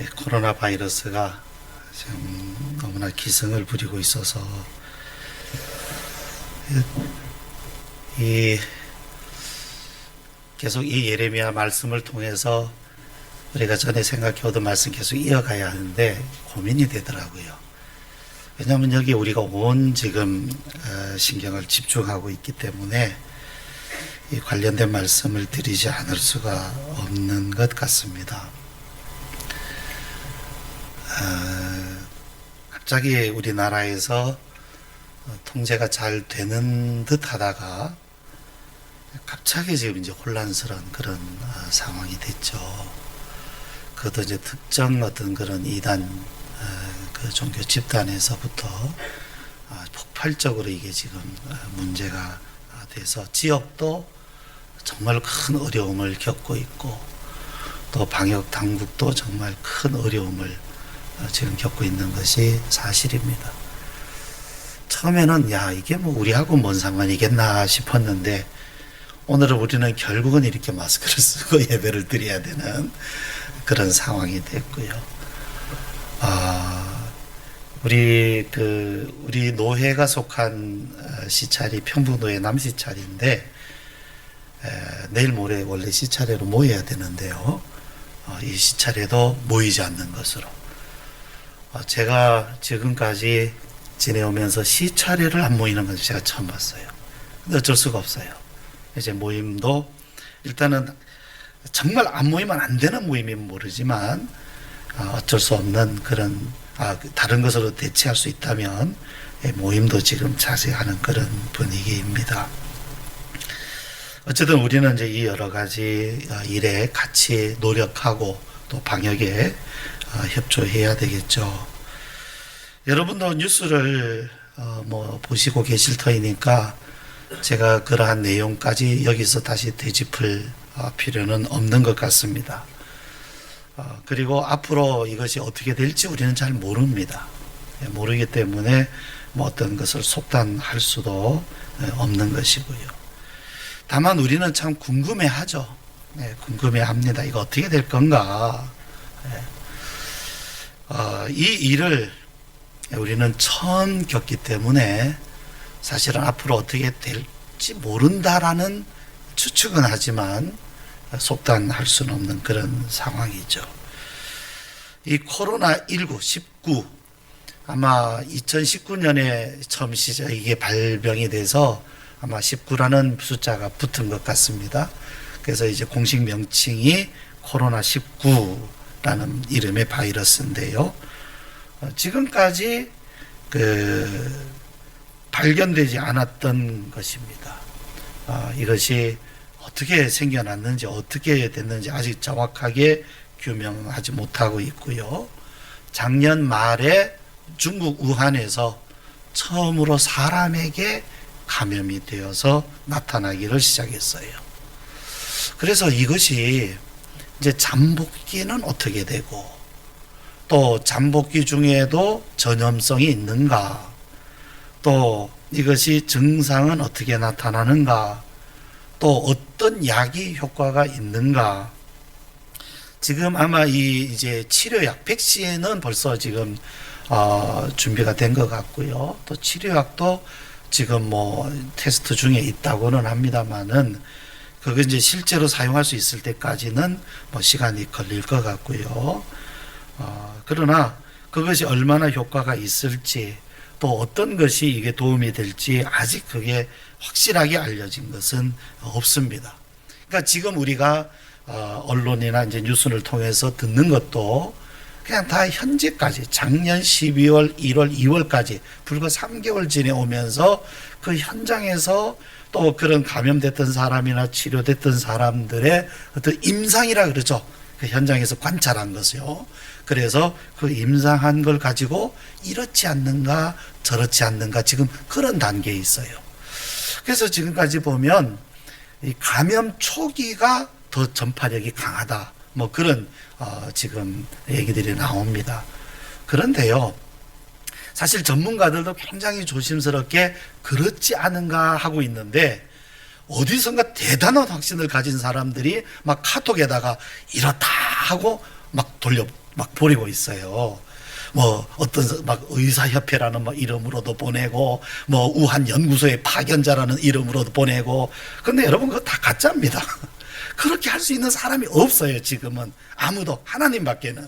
코로나 바이러스가 지금 너무나 기승을 부리고 있어서 계속 이 예레미야 말씀을 통해서 우리가 전에 생각해오던 말씀 계속 이어가야 하는데 고민이 되더라고요. 왜냐하면 여기 우리가 온 지금 신경을 집중하고 있기 때문에 이 관련된 말씀을 드리지 않을 수가 없는 것 같습니다. 갑자기 우리나라에서 통제가 잘 되는 듯 하다가 갑자기 지금 이제 혼란스러운 그런 상황이 됐죠. 그것도 이제 특정 어떤 그런 이단 그 종교 집단에서부터 폭발적으로 이게 지금 문제가 돼서 지역도 정말 큰 어려움을 겪고 있고 또 방역 당국도 정말 큰 어려움을 지금 겪고 있는 것이 사실입니다. 처음에는 이게 뭐 우리하고 뭔 상관이겠나 싶었는데 오늘은 우리는 결국은 이렇게 마스크를 쓰고 예배를 드려야 되는 그런 상황이 됐고요. 우리 노회가 속한 시찰이 평부노회 남시찰인데 내일 모레 원래 시찰회로 모여야 되는데요. 이 시찰회도 모이지 않는 것으로 제가 지금까지 지내오면서 시찰회를 안 모이는 것을 제가 처음 봤어요. 근데 어쩔 수가 없어요. 이제 모임도 일단은 정말 안 모이면 안 되는 모임이면 모르지만 어쩔 수 없는 그런 다른 것으로 대체할 수 있다면 모임도 지금 자제하는 그런 분위기입니다. 어쨌든 우리는 이제 이 여러 가지 일에 같이 노력하고 또 방역에 협조해야 되겠죠. 여러분도 뉴스를 보시고 계실 터이니까 제가 그러한 내용까지 여기서 다시 되짚을 필요는 없는 것 같습니다. 그리고 앞으로 이것이 어떻게 될지 우리는 잘 모릅니다. 모르기 때문에 어떤 것을 속단할 수도 없는 것이고요. 다만 우리는 참 궁금해하죠. 궁금해합니다. 이거 어떻게 될 건가? 이 일을 우리는 처음 겪기 때문에 사실은 앞으로 어떻게 될지 모른다라는 추측은 하지만 속단할 수는 없는 그런 상황이죠. 이 코로나19, 19 아마 2019년에 처음 이게 발병이 돼서 아마 19라는 숫자가 붙은 것 같습니다. 그래서 이제 공식 명칭이 코로나19라는 이름의 바이러스인데요. 지금까지 발견되지 않았던 것입니다. 이것이 어떻게 생겨났는지 어떻게 됐는지 아직 정확하게 규명하지 못하고 있고요. 작년 말에 중국 우한에서 처음으로 사람에게 감염이 되어서 나타나기를 시작했어요. 그래서 이것이 이제 잠복기는 어떻게 되고 또 잠복기 중에도 전염성이 있는가 또 이것이 증상은 어떻게 나타나는가 또 어떤 약이 효과가 있는가 지금 아마 이제 치료약 백신은 벌써 지금 준비가 된 것 같고요. 또 치료약도 지금 테스트 중에 있다고는 합니다만은 그거 이제 실제로 사용할 수 있을 때까지는 시간이 걸릴 것 같고요. 그러나 그것이 얼마나 효과가 있을지 또 어떤 것이 이게 도움이 될지 아직 그게 확실하게 알려진 것은 없습니다. 그러니까 지금 우리가 언론이나 이제 뉴스를 통해서 듣는 것도 그냥 다 현재까지 작년 12월, 1월, 2월까지 불과 3개월 지내오면서 그 현장에서 또 그런 감염됐던 사람이나 치료됐던 사람들의 어떤 임상이라 그러죠. 그 현장에서 관찰한 것이요. 그래서 그 임상한 걸 가지고 이렇지 않는가 저렇지 않는가 지금 그런 단계에 있어요. 그래서 지금까지 보면 이 감염 초기가 더 전파력이 강하다. 그런 지금 얘기들이 나옵니다. 그런데요. 사실 전문가들도 굉장히 조심스럽게 그렇지 않은가 하고 있는데 어디선가 대단한 확신을 가진 사람들이 막 카톡에다가 이렇다 하고 막 막 보내고 있어요. 뭐 어떤 막 의사협회라는 뭐 이름으로도 보내고 뭐 우한 연구소의 파견자라는 이름으로도 보내고. 근데 여러분 그거 다 가짜입니다. 그렇게 할 수 있는 사람이 없어요. 지금은 아무도, 하나님밖에는.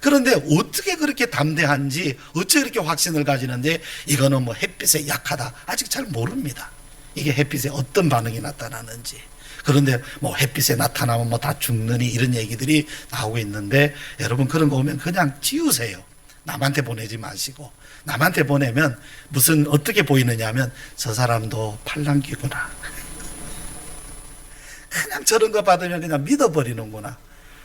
그런데 어떻게 그렇게 담대한지, 어찌 그렇게 확신을 가지는데, 이거는 뭐 햇빛에 약하다, 아직 잘 모릅니다. 이게 햇빛에 어떤 반응이 나타나는지. 그런데 뭐 햇빛에 나타나면 뭐 다 죽느니 이런 얘기들이 나오고 있는데, 여러분 그런 거 오면 그냥 지우세요. 남한테 보내지 마시고. 남한테 보내면 무슨 어떻게 보이느냐 하면, 저 사람도 팔랑귀구나, 그냥 저런 거 받으면 그냥 믿어버리는구나.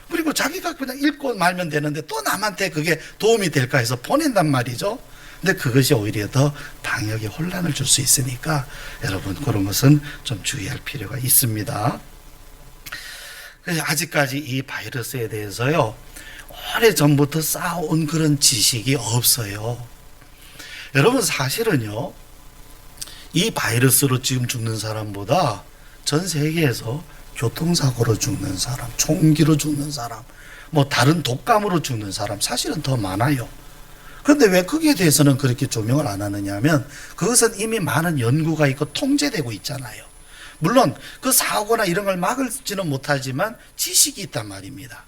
그리고 자기가 그냥 읽고 말면 되는데 또 남한테 그게 도움이 될까 해서 보낸단 말이죠. 근데 그것이 오히려 더 방역에 혼란을 줄 수 있으니까 여러분 그런 것은 좀 주의할 필요가 있습니다. 그래서 아직까지 이 바이러스에 대해서요, 오래전부터 쌓아온 그런 지식이 없어요. 여러분 사실은요, 이 바이러스로 지금 죽는 사람보다 전 세계에서 교통사고로 죽는 사람, 총기로 죽는 사람, 뭐 다른 독감으로 죽는 사람 사실은 더 많아요. 그런데 왜 거기에 대해서는 그렇게 조명을 안 하느냐 하면, 그것은 이미 많은 연구가 있고 통제되고 있잖아요. 물론 그 사고나 이런 걸 막을지는 못하지만 지식이 있단 말입니다.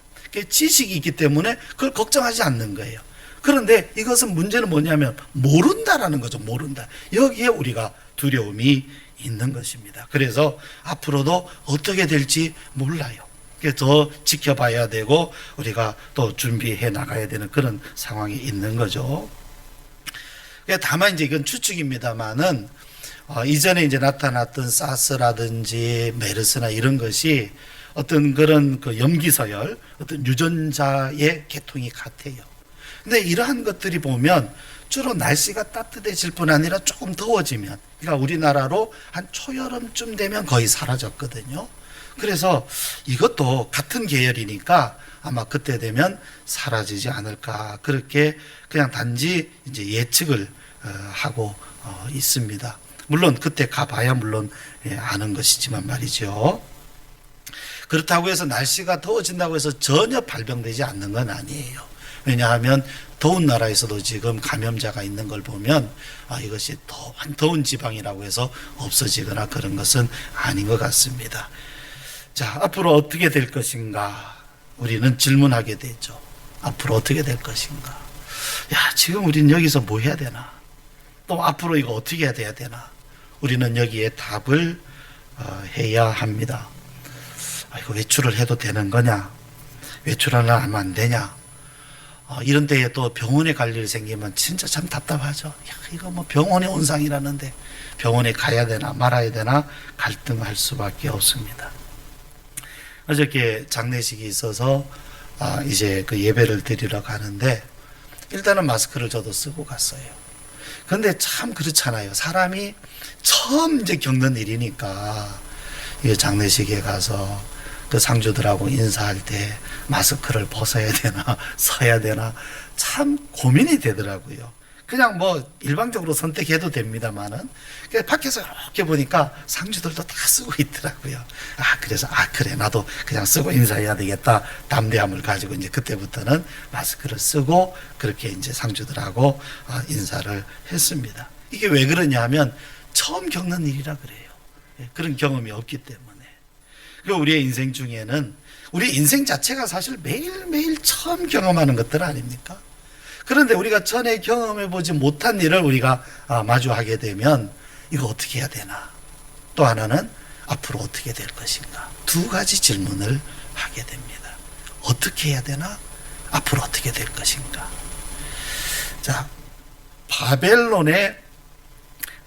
지식이 있기 때문에 그걸 걱정하지 않는 거예요. 그런데 이것은 문제는 뭐냐면 모른다라는 거죠. 모른다. 여기에 우리가 두려움이 있는 것입니다. 그래서 앞으로도 어떻게 될지 몰라요. 그래서 더 지켜봐야 되고 우리가 또 준비해 나가야 되는 그런 상황이 있는 거죠. 다만 이제 이건 추측입니다만은 이전에 이제 나타났던 사스라든지 메르스나 이런 것이 어떤 그런 그 염기서열, 어떤 유전자의 계통이 같아요. 근데 이러한 것들이 보면 주로 날씨가 따뜻해질 뿐 아니라 조금 더워지면, 그러니까 우리나라로 한 초여름쯤 되면 거의 사라졌거든요. 그래서 이것도 같은 계열이니까 아마 그때 되면 사라지지 않을까, 그렇게 그냥 단지 이제 예측을 하고 있습니다. 물론 그때 가봐야 물론 아는 것이지만 말이죠. 그렇다고 해서 날씨가 더워진다고 해서 전혀 발병되지 않는 건 아니에요. 왜냐하면 더운 나라에서도 지금 감염자가 있는 걸 보면 이것이 더운 지방이라고 해서 없어지거나 그런 것은 아닌 것 같습니다. 자, 앞으로 어떻게 될 것인가 우리는 질문하게 되죠. 앞으로 어떻게 될 것인가. 야, 지금 우리는 여기서 뭐 해야 되나, 또 앞으로 이거 어떻게 해야 되나, 우리는 여기에 답을 해야 합니다. 이거 외출을 해도 되는 거냐, 외출을 하면 안 되냐, 이런 때에 또 병원에 갈 일이 생기면 진짜 참 답답하죠. 야, 이거 뭐 병원에 온 상이라는데 병원에 가야 되나 말아야 되나 갈등할 수밖에 없습니다. 어저께 장례식이 있어서 이제 그 예배를 드리러 가는데 일단은 마스크를 저도 쓰고 갔어요. 그런데 참 그렇잖아요. 사람이 처음 이제 겪는 일이니까 이 장례식에 가서 그 상주들하고 인사할 때 마스크를 벗어야 되나 써야 되나 참 고민이 되더라고요. 그냥 뭐 일방적으로 선택해도 됩니다만은 밖에서 이렇게 보니까 상주들도 다 쓰고 있더라고요. 그래서 그래 나도 그냥 쓰고 인사해야 되겠다 담대함을 가지고 이제 그때부터는 마스크를 쓰고 그렇게 이제 상주들하고 인사를 했습니다. 이게 왜 그러냐 하면 처음 겪는 일이라 그래요. 그런 경험이 없기 때문에. 우리의 인생 중에는 우리 인생 자체가 사실 매일매일 처음 경험하는 것들 아닙니까? 그런데 우리가 전에 경험해보지 못한 일을 우리가 마주하게 되면 이거 어떻게 해야 되나, 또 하나는 앞으로 어떻게 될 것인가, 두 가지 질문을 하게 됩니다. 어떻게 해야 되나, 앞으로 어떻게 될 것인가. 자, 바벨론의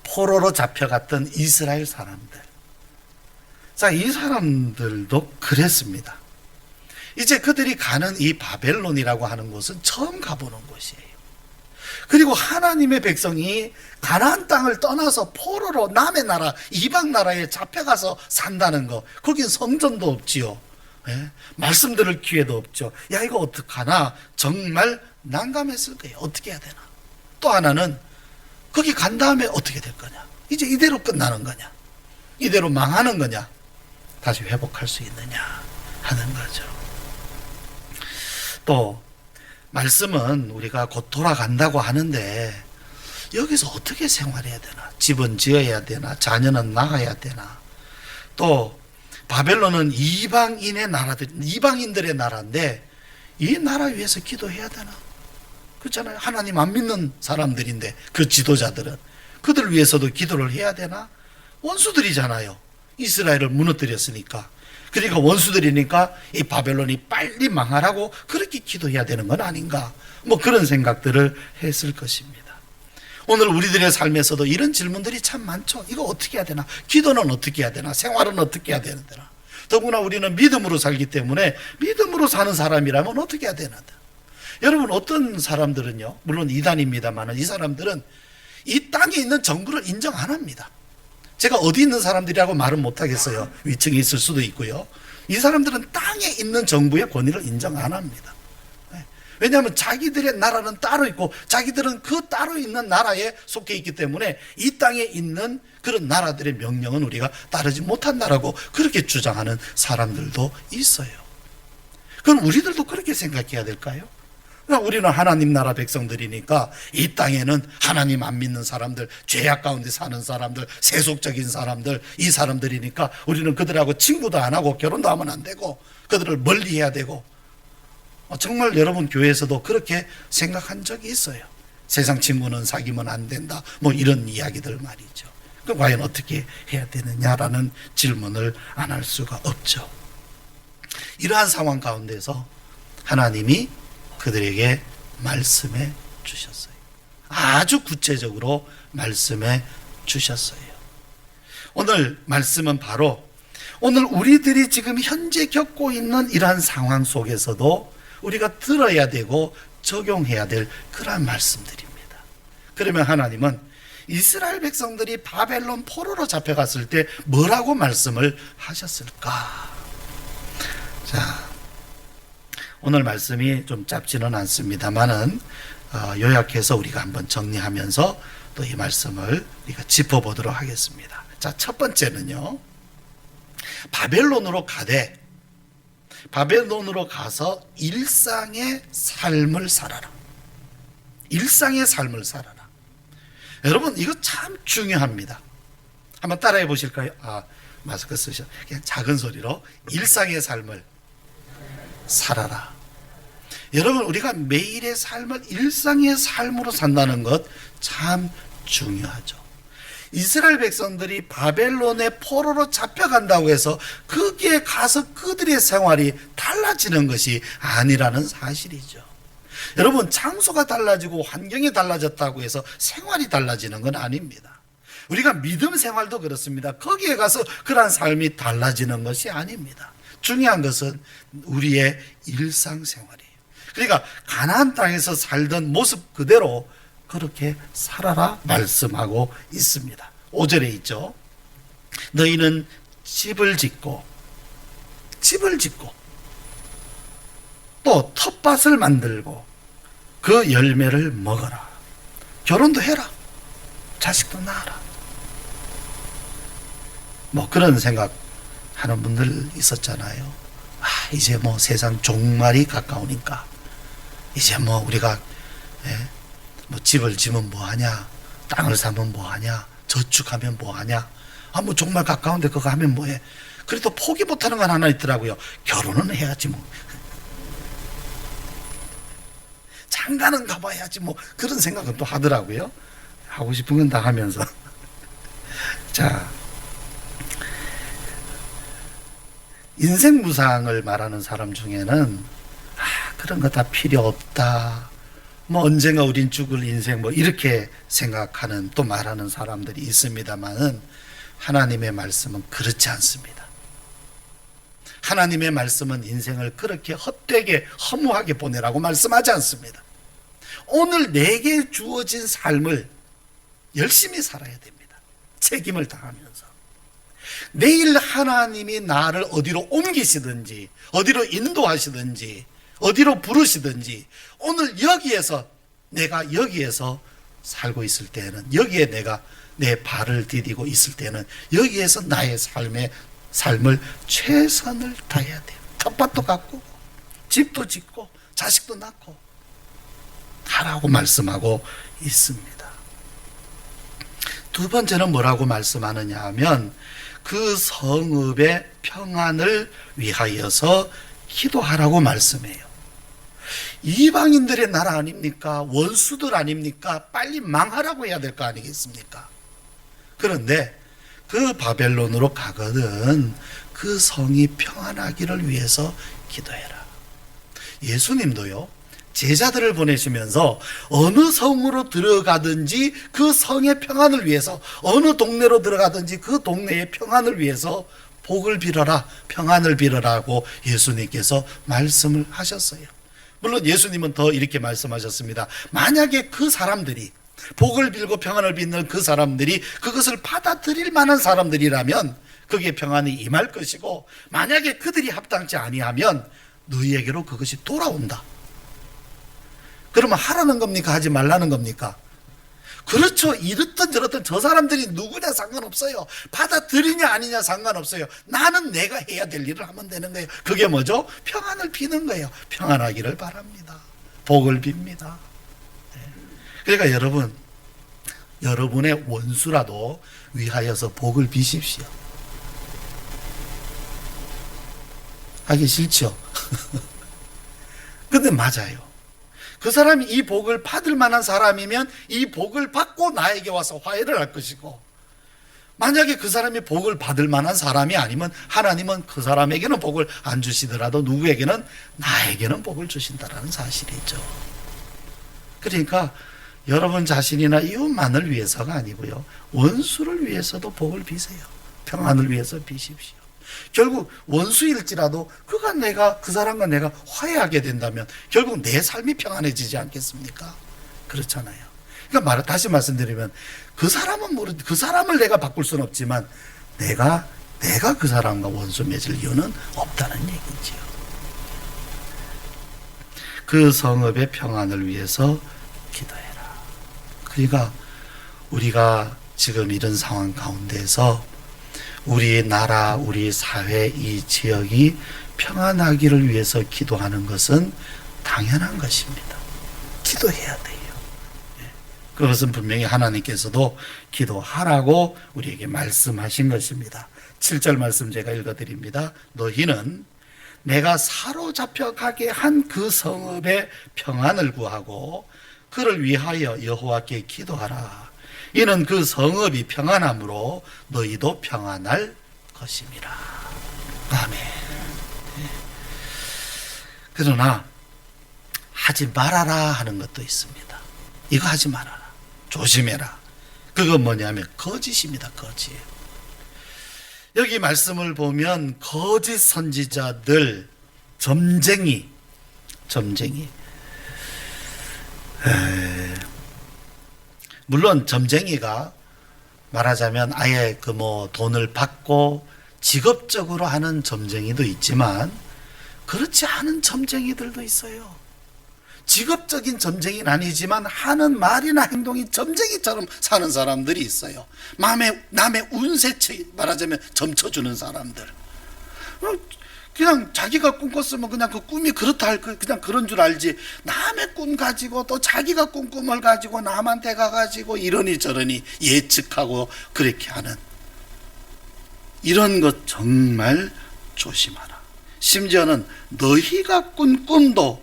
포로로 잡혀갔던 이스라엘 사람들, 자, 이 사람들도 그랬습니다. 이제 그들이 가는 이 바벨론이라고 하는 곳은 처음 가보는 곳이에요. 그리고 하나님의 백성이 가나안 땅을 떠나서 포로로 남의 나라, 이방 나라에 잡혀가서 산다는 거, 거긴 성전도 없지요. 말씀 들을 기회도 없죠. 야, 이거 어떡하나 정말 난감했을 거예요. 어떻게 해야 되나. 또 하나는 거기 간 다음에 어떻게 될 거냐, 이제 이대로 끝나는 거냐, 이대로 망하는 거냐, 다시 회복할 수 있느냐 하는 거죠. 또 말씀은 우리가 곧 돌아간다고 하는데 여기서 어떻게 생활해야 되나? 집은 지어야 되나? 자녀는 낳아야 되나? 또 바벨론은 이방인들의 나라인데 이 나라 위해서 기도해야 되나? 그렇잖아요. 하나님 안 믿는 사람들인데 그 지도자들은 그들 위해서도 기도를 해야 되나? 원수들이잖아요. 이스라엘을 무너뜨렸으니까. 그러니까 원수들이니까 이 바벨론이 빨리 망하라고 그렇게 기도해야 되는 건 아닌가? 뭐 그런 생각들을 했을 것입니다. 오늘 우리들의 삶에서도 이런 질문들이 참 많죠. 이거 어떻게 해야 되나? 기도는 어떻게 해야 되나? 생활은 어떻게 해야 되나? 더구나 우리는 믿음으로 살기 때문에 믿음으로 사는 사람이라면 어떻게 해야 되나? 여러분, 어떤 사람들은요, 물론 이단입니다만 이 사람들은 이 땅에 있는 정부를 인정 안 합니다. 제가 어디 있는 사람들이라고 말은 못하겠어요. 위층에 있을 수도 있고요. 이 사람들은 땅에 있는 정부의 권위를 인정 안 합니다. 왜냐하면 자기들의 나라는 따로 있고 자기들은 그 따로 있는 나라에 속해 있기 때문에 이 땅에 있는 그런 나라들의 명령은 우리가 따르지 못한다라고 그렇게 주장하는 사람들도 있어요. 그럼 우리들도 그렇게 생각해야 될까요? 우리는 하나님 나라 백성들이니까 이 땅에는 하나님 안 믿는 사람들, 죄악 가운데 사는 사람들, 세속적인 사람들, 이 사람들이니까 우리는 그들하고 친구도 안 하고 결혼도 하면 안 되고 그들을 멀리해야 되고, 정말 여러분 교회에서도 그렇게 생각한 적이 있어요. 세상 친구는 사귀면 안 된다, 뭐 이런 이야기들 말이죠. 그럼 과연 어떻게 해야 되느냐라는 질문을 안 할 수가 없죠. 이러한 상황 가운데서 하나님이 그들에게 말씀해 주셨어요. 아주 구체적으로 말씀해 주셨어요. 오늘 말씀은 바로 오늘 우리들이 지금 현재 겪고 있는 이러한 상황 속에서도 우리가 들어야 되고 적용해야 될 그러한 말씀들입니다. 그러면 하나님은 이스라엘 백성들이 바벨론 포로로 잡혀갔을 때 뭐라고 말씀을 하셨을까? 자, 오늘 말씀이 좀 짧지는 않습니다만은 요약해서 우리가 한번 정리하면서 또 이 말씀을 우리가 짚어보도록 하겠습니다. 자, 첫 번째는요, 바벨론으로 가서 일상의 삶을 살아라. 일상의 삶을 살아라. 여러분, 이거 참 중요합니다. 한번 따라해 보실까요? 마스크 쓰셔. 그냥 작은 소리로 일상의 삶을 살아라. 여러분, 우리가 매일의 삶을 일상의 삶으로 산다는 것 참 중요하죠. 이스라엘 백성들이 바벨론의 포로로 잡혀간다고 해서 거기에 가서 그들의 생활이 달라지는 것이 아니라는 사실이죠. 여러분, 장소가 달라지고 환경이 달라졌다고 해서 생활이 달라지는 건 아닙니다. 우리가 믿음 생활도 그렇습니다. 거기에 가서 그러한 삶이 달라지는 것이 아닙니다. 중요한 것은 우리의 일상생활이에요. 그러니까 가나안 땅에서 살던 모습 그대로 그렇게 살아라 말씀하고 있습니다. 5절에 있죠. 너희는 집을 짓고 또 텃밭을 만들고 그 열매를 먹어라. 결혼도 해라. 자식도 낳아라. 뭐 그런 생각하는 분들 있었잖아요. 이제 뭐 세상 종말이 가까우니까 이제 뭐 우리가 뭐 집을 지면 뭐하냐, 땅을 사면 뭐하냐, 저축하면 뭐하냐, 뭐 정말 가까운데 그거 하면 뭐해. 그래도 포기 못하는 건 하나 있더라고요. 결혼은 해야지 뭐. 장가는 가봐야지 뭐. 그런 생각은 또 하더라고요. 하고 싶은 건 다 하면서. 자, 인생 무상을 말하는 사람 중에는 그런 거 다 필요 없다, 뭐 언젠가 우린 죽을 인생, 뭐 이렇게 생각하는 또 말하는 사람들이 있습니다만은 하나님의 말씀은 그렇지 않습니다. 하나님의 말씀은 인생을 그렇게 헛되게 허무하게 보내라고 말씀하지 않습니다. 오늘 내게 주어진 삶을 열심히 살아야 됩니다. 책임을 다하면서. 내일 하나님이 나를 어디로 옮기시든지, 어디로 인도하시든지, 어디로 부르시든지, 오늘 여기에서 내가 여기에서 살고 있을 때는, 여기에 내가 내 발을 디디고 있을 때는 여기에서 나의 삶을 최선을 다해야 돼요. 텃밭도 가꾸고 집도 짓고 자식도 낳고 하라고 말씀하고 있습니다. 두 번째는 뭐라고 말씀하느냐 하면 그 성읍의 평안을 위하여서 기도하라고 말씀해요. 이방인들의 나라 아닙니까? 원수들 아닙니까? 빨리 망하라고 해야 될 거 아니겠습니까? 그런데 그 바벨론으로 가거든 그 성이 평안하기를 위해서 기도해라. 예수님도요, 제자들을 보내시면서 어느 성으로 들어가든지 그 성의 평안을 위해서, 어느 동네로 들어가든지 그 동네의 평안을 위해서 복을 빌어라, 평안을 빌어라고 예수님께서 말씀을 하셨어요. 물론 예수님은 더 이렇게 말씀하셨습니다. 만약에 그 사람들이, 복을 빌고 평안을 빌는 그 사람들이 그것을 받아들일 만한 사람들이라면 거기에 평안이 임할 것이고, 만약에 그들이 합당치 아니하면 너희에게로 그것이 돌아온다. 그러면 하라는 겁니까? 하지 말라는 겁니까? 그렇죠. 이렇든 저렇든 저 사람들이 누구냐 상관없어요. 받아들이냐 아니냐 상관없어요. 나는 내가 해야 될 일을 하면 되는 거예요. 그게 뭐죠? 평안을 비는 거예요. 평안하기를 바랍니다. 복을 빕니다. 그러니까 여러분, 여러분의 원수라도 위하여서 복을 비십시오. 하기 싫죠? 근데 맞아요. 그 사람이 이 복을 받을 만한 사람이면 이 복을 받고 나에게 와서 화해를 할 것이고, 만약에 그 사람이 복을 받을 만한 사람이 아니면 하나님은 그 사람에게는 복을 안 주시더라도 누구에게는, 나에게는 복을 주신다라는 사실이죠. 그러니까 여러분 자신이나 이웃만을 위해서가 아니고요, 원수를 위해서도 복을 비세요. 평안을 위해서 비십시오. 결국 원수일지라도 내가 그 사람과 내가 화해하게 된다면 결국 내 삶이 평안해지지 않겠습니까? 그렇잖아요. 그러니까 다시 말씀드리면 그 사람을 내가 바꿀 수는 없지만 내가 그 사람과 원수 맺을 이유는 없다는 얘기지요. 그 성읍의 평안을 위해서 기도해라. 그러니까 우리가 지금 이런 상황 가운데서 우리 나라, 우리 사회, 이 지역이 평안하기를 위해서 기도하는 것은 당연한 것입니다. 기도해야 돼요. 그것은 분명히 하나님께서도 기도하라고 우리에게 말씀하신 것입니다. 7절 말씀 제가 읽어드립니다. 너희는 내가 사로잡혀 가게 한 그 성읍의 평안을 구하고 그를 위하여 여호와께 기도하라. 이는 그 성읍이 평안함으로 너희도 평안할 것임이라. 아멘. 그러나 하지 말아라 하는 것도 있습니다. 이거 하지 말아라. 조심해라. 그건 뭐냐면 거짓입니다. 거짓. 여기 말씀을 보면 거짓 선지자들, 점쟁이. 물론 점쟁이가 말하자면 아예 돈을 받고 직업적으로 하는 점쟁이도 있지만 그렇지 않은 점쟁이들도 있어요. 직업적인 점쟁이는 아니지만 하는 말이나 행동이 점쟁이처럼 사는 사람들이 있어요. 남의 운세처 말하자면 점쳐주는 사람들. 그냥 자기가 꿈꿨으면 그냥 그 꿈이 그렇다 할 그냥 그런 줄 알지, 남의 꿈 가지고 또 자기가 꾼 꿈을 가지고 남한테 가가지고 이러니 저러니 예측하고 그렇게 하는 이런 것 정말 조심하라. 심지어는 너희가 꾼 꿈도,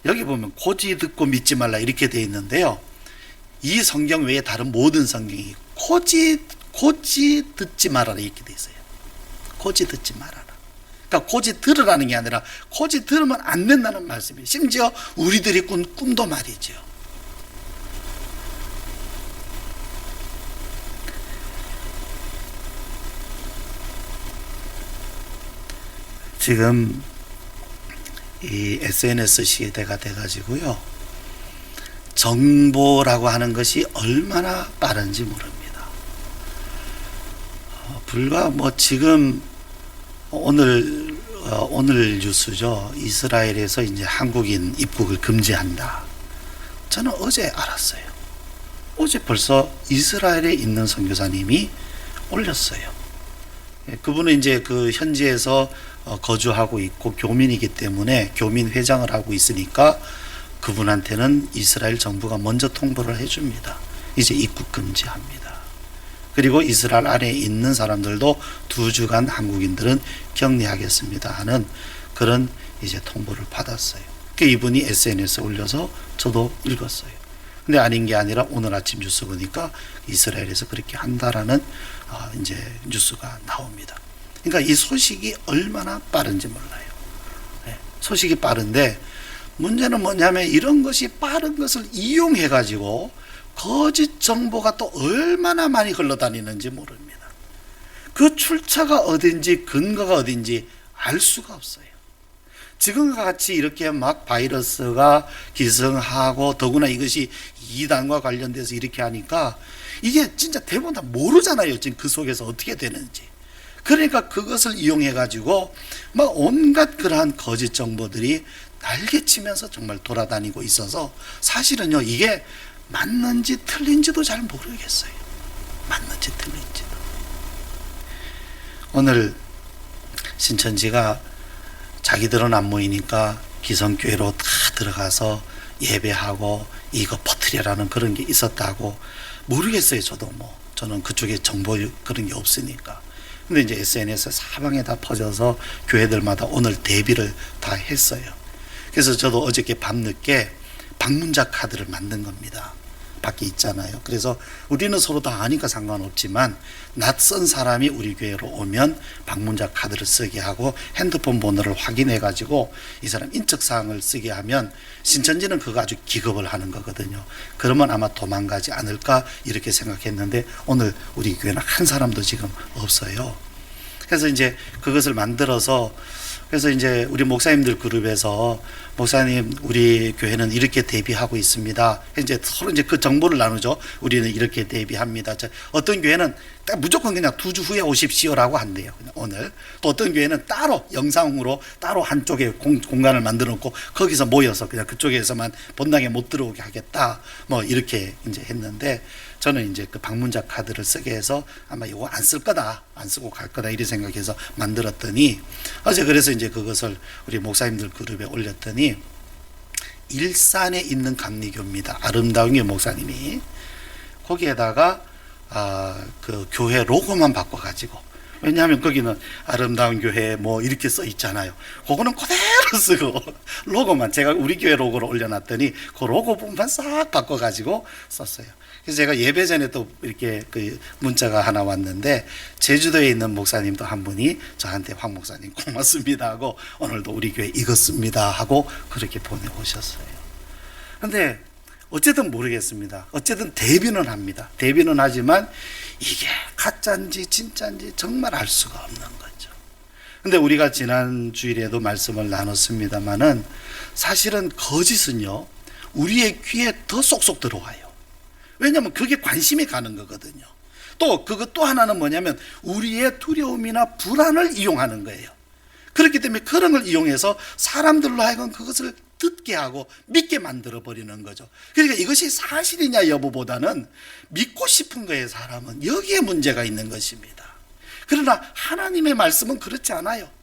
여기 보면 고지 듣고 믿지 말라 이렇게 되어 있는데요, 이 성경 외에 다른 모든 성경이 고지 듣지 말아라 이렇게 되어 있어요. 고지 듣지 말아라. 그러니까 고지 들으라는 게 아니라 고지 들으면 안 된다는 말씀이에요. 심지어 우리들이 꾼 꿈도 말이죠. 지금 이 SNS 시대가 돼가지고요, 정보라고 하는 것이 얼마나 빠른지 모릅니다. 불과 지금 오늘 뉴스죠. 이스라엘에서 이제 한국인 입국을 금지한다. 저는 어제 알았어요. 어제 벌써 이스라엘에 있는 선교사님이 올렸어요. 그분은 이제 그 현지에서 거주하고 있고 교민이기 때문에 교민 회장을 하고 있으니까 그분한테는 이스라엘 정부가 먼저 통보를 해줍니다. 이제 입국 금지합니다. 그리고 이스라엘 안에 있는 사람들도 2주간 한국인들은 격리하겠습니다 하는 그런 이제 통보를 받았어요. 그 이분이 SNS에 올려서 저도 읽었어요. 근데 아닌 게 아니라 오늘 아침 뉴스 보니까 이스라엘에서 그렇게 한다라는 이제 뉴스가 나옵니다. 그러니까 이 소식이 얼마나 빠른지 몰라요. 네, 소식이 빠른데 문제는 뭐냐면 이런 것이 빠른 것을 이용해 가지고 거짓 정보가 또 얼마나 많이 흘러다니는지 모릅니다. 그 출처가 어딘지 근거가 어딘지 알 수가 없어요. 지금과 같이 이렇게 막 바이러스가 기승하고 더구나 이것이 이단과 관련돼서 이렇게 하니까 이게 진짜 대부분 다 모르잖아요. 지금 그 속에서 어떻게 되는지. 그러니까 그것을 이용해 가지고 막 온갖 그러한 거짓 정보들이 날개치면서 정말 돌아다니고 있어서 사실은요 이게 맞는지 틀린지도 잘 모르겠어요. 맞는지 틀린지도. 오늘 신천지가 자기들은 안 모이니까 기성교회로 다 들어가서 예배하고 이거 퍼뜨려라는 그런 게 있었다고 모르겠어요. 저도 저는 그쪽에 정보 그런 게 없으니까. 근데 이제 SNS에 사방에 다 퍼져서 교회들마다 오늘 대비를 다 했어요. 그래서 저도 어저께 밤늦게 방문자 카드를 만든 겁니다. 밖에 있잖아요. 그래서 우리는 서로 다 아니까 상관없지만 낯선 사람이 우리 교회로 오면 방문자 카드를 쓰게 하고 핸드폰 번호를 확인해 가지고 이 사람 인적사항을 쓰게 하면 신천지는 그거 아주 기겁을 하는 거거든요. 그러면 아마 도망가지 않을까 이렇게 생각했는데 오늘 우리 교회는 한 사람도 지금 없어요. 그래서 이제 그것을 만들어서 그래서 이제 우리 목사님들 그룹에서 목사님 우리 교회는 이렇게 대비하고 있습니다. 이제 서로 이제 그 정보를 나누죠. 우리는 이렇게 대비합니다. 어떤 교회는 딱 무조건 그냥 2주 후에 오십시오라고 한대요. 그냥 오늘. 또 어떤 교회는 따로 영상으로 따로 한쪽에 공간을 만들어 놓고 거기서 모여서 그냥 그쪽에서만 본당에 못 들어오게 하겠다. 이렇게 이제 했는데 저는 이제 그 방문자 카드를 쓰게 해서 아마 이거 안 쓸 거다. 안 쓰고 갈 거다. 이렇게 생각해서 만들었더니 어제 그래서 이제 그것을 우리 목사님들 그룹에 올렸더니 일산에 있는 감리교입니다. 아름다운 교 목사님이 거기에다가 그 교회 로고만 바꿔가지고 왜냐하면 거기는 아름다운 교회 이렇게 써 있잖아요. 그거는 그대로 쓰고 로고만 제가 우리 교회 로고를 올려놨더니 그 로고 부분만 싹 바꿔가지고 썼어요. 그래서 제가 예배 전에 또 이렇게 그 문자가 하나 왔는데 제주도에 있는 목사님도 한 분이 저한테 황 목사님 고맙습니다 하고 오늘도 우리 교회 익었습니다 하고 그렇게 보내오셨어요. 근데 어쨌든 모르겠습니다. 어쨌든 대비는 합니다. 대비는 하지만 이게 가짜인지 진짜인지 정말 알 수가 없는 거죠. 근데 우리가 지난 주일에도 말씀을 나눴습니다만은 사실은 거짓은요 우리의 귀에 더 쏙쏙 들어와요. 왜냐하면 그게 관심이 가는 거거든요. 또 그것 또 하나는 뭐냐면 우리의 두려움이나 불안을 이용하는 거예요. 그렇기 때문에 그런 걸 이용해서 사람들로 하여금 그것을 듣게 하고 믿게 만들어 버리는 거죠. 그러니까 이것이 사실이냐 여부보다는 믿고 싶은 거예요. 사람은 여기에 문제가 있는 것입니다. 그러나 하나님의 말씀은 그렇지 않아요.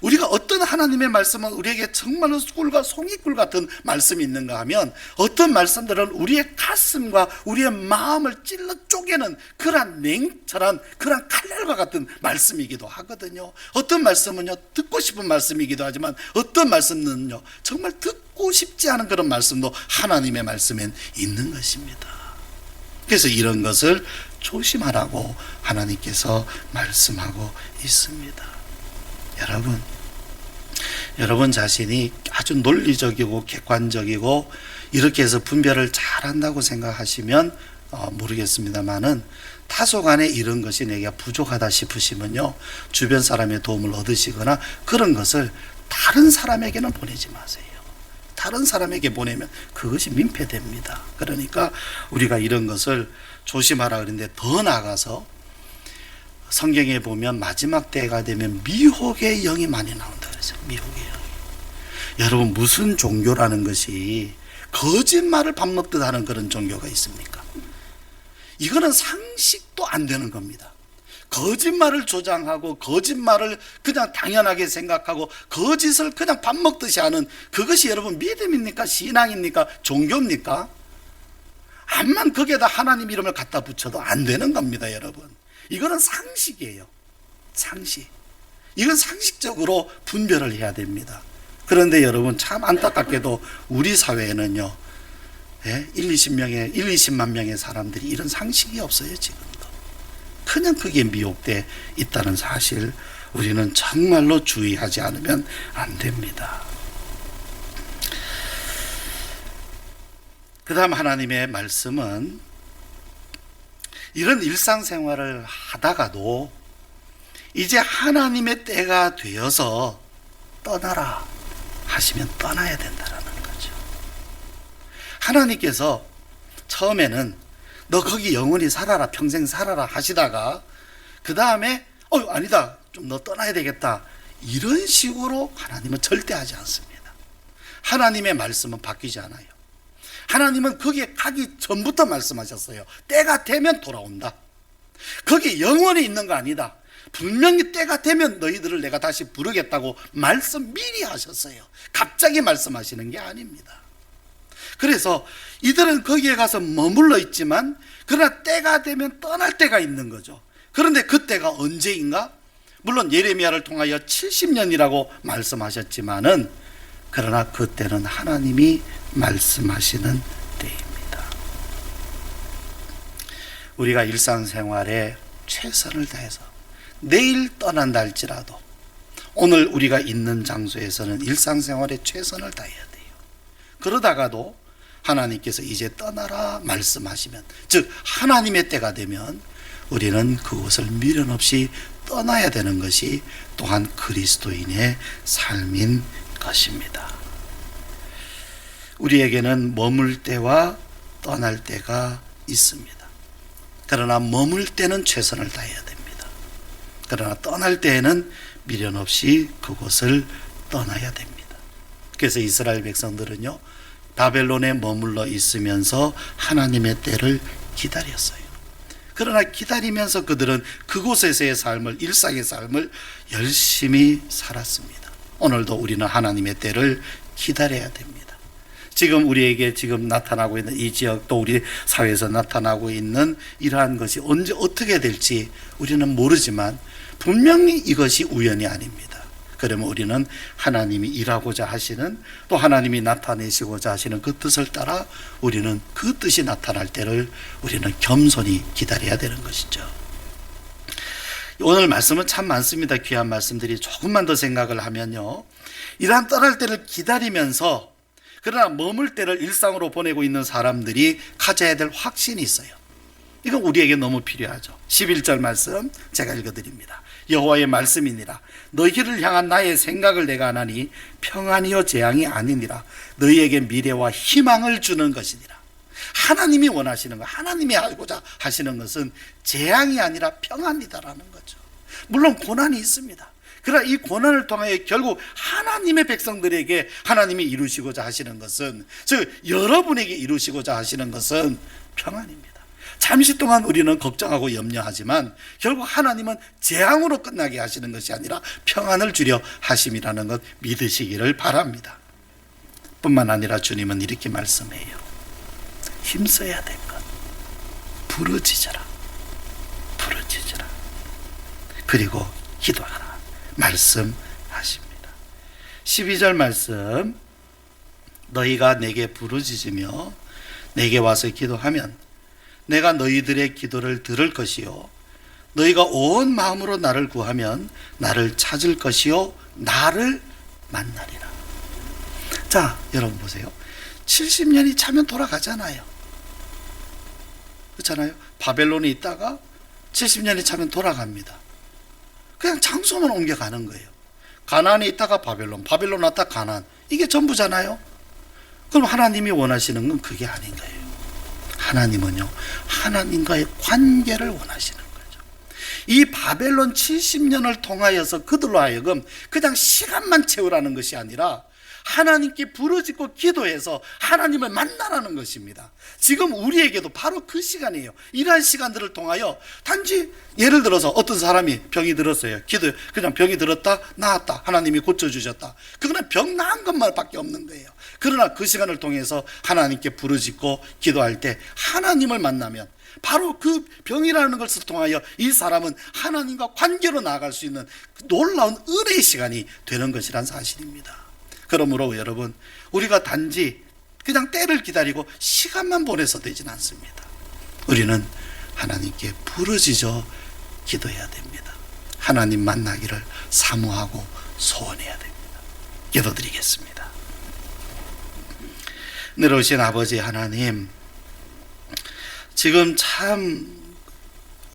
우리가 어떤 하나님의 말씀은 우리에게 정말로 꿀과 송이꿀 같은 말씀이 있는가 하면 어떤 말씀들은 우리의 가슴과 우리의 마음을 찔러 쪼개는 그러한 냉철한 그러한 칼날과 같은 말씀이기도 하거든요. 어떤 말씀은요 듣고 싶은 말씀이기도 하지만 어떤 말씀은요 정말 듣고 싶지 않은 그런 말씀도 하나님의 말씀엔 있는 것입니다. 그래서 이런 것을 조심하라고 하나님께서 말씀하고 있습니다. 여러분 자신이 아주 논리적이고 객관적이고 이렇게 해서 분별을 잘한다고 생각하시면 모르겠습니다만은 다소간에 이런 것이 내게 부족하다 싶으시면요 주변 사람의 도움을 얻으시거나 그런 것을 다른 사람에게는 보내지 마세요. 다른 사람에게 보내면 그것이 민폐됩니다. 그러니까 우리가 이런 것을 조심하라 그러는데 더 나아가서 성경에 보면 마지막 때가 되면 미혹의 영이 많이 나온다 그래서 미혹의 영이. 여러분 무슨 종교라는 것이 거짓말을 밥 먹듯 하는 그런 종교가 있습니까? 이거는 상식도 안 되는 겁니다. 거짓말을 조장하고 거짓말을 그냥 당연하게 생각하고 거짓을 그냥 밥 먹듯이 하는 그것이 여러분 믿음입니까? 신앙입니까? 종교입니까? 암만 거기에다 하나님 이름을 갖다 붙여도 안 되는 겁니다, 여러분. 이거는 상식이에요. 상식. 이건 상식적으로 분별을 해야 됩니다. 그런데 여러분 참 안타깝게도 우리 사회에는요, 20만 명의 사람들이 이런 상식이 없어요, 지금도. 그냥 그게 미혹돼 있다는 사실, 우리는 정말로 주의하지 않으면 안 됩니다. 그 다음 하나님의 말씀은 이런 일상생활을 하다가도 이제 하나님의 때가 되어서 떠나라 하시면 떠나야 된다라는 거죠. 하나님께서 처음에는 너 거기 영원히 살아라, 평생 살아라 하시다가 그 다음에 아니다, 좀 너 떠나야 되겠다, 이런 식으로 하나님은 절대 하지 않습니다. 하나님의 말씀은 바뀌지 않아요. 하나님은 거기에 가기 전부터 말씀하셨어요. 때가 되면 돌아온다. 거기 영원히 있는 거 아니다. 분명히 때가 되면 너희들을 내가 다시 부르겠다고 말씀 미리 하셨어요. 갑자기 말씀하시는 게 아닙니다. 그래서 이들은 거기에 가서 머물러 있지만 그러나 때가 되면 떠날 때가 있는 거죠. 그런데 그 때가 언제인가? 물론 예레미야를 통하여 70년이라고 말씀하셨지만은 그러나 그때는 하나님이 말씀하시는 때입니다. 우리가 일상생활에 최선을 다해서 내일 떠난다 할지라도 오늘 우리가 있는 장소에서는 일상생활에 최선을 다해야 돼요. 그러다가도 하나님께서 이제 떠나라 말씀하시면, 즉 하나님의 때가 되면 우리는 그곳을 미련 없이 떠나야 되는 것이 또한 그리스도인의 삶인 것입니다. 우리에게는 머물 때와 떠날 때가 있습니다. 그러나 머물 때는 최선을 다해야 됩니다. 그러나 떠날 때에는 미련 없이 그곳을 떠나야 됩니다. 그래서 이스라엘 백성들은요, 바벨론에 머물러 있으면서 하나님의 때를 기다렸어요. 그러나 기다리면서 그들은 그곳에서의 삶을, 일상의 삶을 열심히 살았습니다. 오늘도 우리는 하나님의 때를 기다려야 됩니다. 지금 우리에게 지금 나타나고 있는 이 지역, 또 우리 사회에서 나타나고 있는 이러한 것이 언제 어떻게 될지 우리는 모르지만 분명히 이것이 우연이 아닙니다. 그러면 우리는 하나님이 일하고자 하시는, 또 하나님이 나타내시고자 하시는 그 뜻을 따라 우리는 그 뜻이 나타날 때를 우리는 겸손히 기다려야 되는 것이죠. 오늘 말씀은 참 많습니다. 귀한 말씀들이. 조금만 더 생각을 하면요, 이러한 떠날 때를 기다리면서 그러나 머물 때를 일상으로 보내고 있는 사람들이 가져야 될 확신이 있어요. 이건 우리에게 너무 필요하죠. 11절 말씀 제가 읽어드립니다. 여호와의 말씀이니라. 너희를 향한 나의 생각을 내가 하나니 평안이요 재앙이 아니니라. 너희에게 미래와 희망을 주는 것이니라. 하나님이 원하시는 것, 하나님이 하고자 하시는 것은 재앙이 아니라 평안이다라는 거죠. 물론 고난이 있습니다. 그러나 이 고난을 통하여 결국 하나님의 백성들에게 하나님이 이루시고자 하시는 것은, 즉 여러분에게 이루시고자 하시는 것은 평안입니다. 잠시 동안 우리는 걱정하고 염려하지만 결국 하나님은 재앙으로 끝나게 하시는 것이 아니라 평안을 주려 하심이라는 것 믿으시기를 바랍니다. 뿐만 아니라 주님은 이렇게 말씀해요. 힘써야 될 것, 부르짖어라, 부르짖어라. 그리고 기도하라 말씀하십니다. 12절 말씀, 너희가 내게 부르짖으며 내게 와서 기도하면 내가 너희들의 기도를 들을 것이요 너희가 온 마음으로 나를 구하면 나를 찾을 것이요 나를 만나리라. 자, 여러분 보세요. 70년이 차면 돌아가잖아요. 그렇잖아요. 바벨론에 있다가 70년이 차면 돌아갑니다. 그냥 장소만 옮겨가는 거예요. 가나안에 있다가 바벨론, 바벨론 왔다 가나안, 이게 전부잖아요. 그럼 하나님이 원하시는 건 그게 아닌 거예요. 하나님은요, 하나님과의 관계를 원하시는 거죠. 이 바벨론 70년을 통하여서 그들로 하여금 그냥 시간만 채우라는 것이 아니라 하나님께 부르짖고 기도해서 하나님을 만나라는 것입니다. 지금 우리에게도 바로 그 시간이에요. 이러한 시간들을 통하여 단지 예를 들어서 어떤 사람이 병이 들었어요. 그냥 병이 들었다 나았다, 하나님이 고쳐주셨다, 그거는 병 나은 것만밖에 없는 거예요. 그러나 그 시간을 통해서 하나님께 부르짖고 기도할 때 하나님을 만나면 바로 그 병이라는 것을 통하여 이 사람은 하나님과 관계로 나아갈 수 있는 놀라운 은혜의 시간이 되는 것이란 사실입니다. 그러므로 여러분, 우리가 단지 그냥 때를 기다리고 시간만 보내서 되진 않습니다. 우리는 하나님께 부르짖어 기도해야 됩니다. 하나님 만나기를 사모하고 소원해야 됩니다. 기도드리겠습니다. 내려오신 아버지 하나님, 지금 참